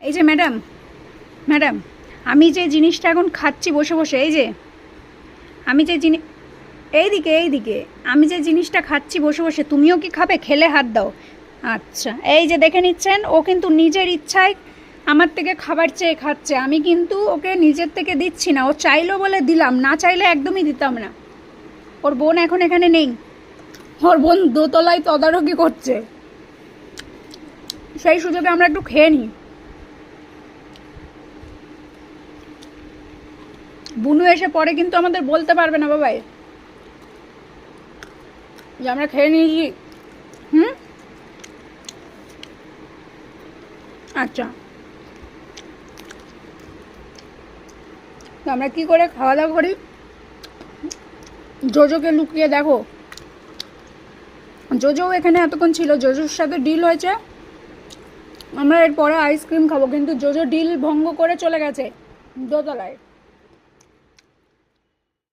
এই যে madam, madam, আমি যে জিনিসটা এখন খাচ্ছি বসে বসে, এই যে আমি যে জিনিস, এইদিকে আমি যে জিনিসটা খাচ্ছি বসে বসে, তুমিও কি খাবে? খেলে হাত দাও। আচ্ছা, এই যে দেখে নিচ্ছেন, ও কিন্তু নিজের ইচ্ছায় আমার থেকে খাবার চেয়ে খাচ্ছে। আমি কিন্তু ওকে নিজের থেকে দিচ্ছি না, ও চাইলো বলে দিলাম, না চাইলে একদমই দিতাম না। ওর বোন এখন এখানে নেই, ওর বোন দোতলায় তদারকি করছে, সেই সুযোগে আমরা একটু খেয়ে নিই। বুনু এসে পরে কিন্তু আমাদের বলতে পারবে না বাবাই যে আমরা খেয়ে নিয়েছি। আচ্ছা, তো আমরা কী করে খাওয়া দাওয়া করি, জোজোকে লুকিয়ে দেখো। জোজোও এখানে এতক্ষণ ছিল, জোজোর সাথে ডিল হয়েছে, আমরা এরপরে আইসক্রিম খাবো, কিন্তু জোজো ডিল ভঙ্গ করে চলে গেছে দোতলায়।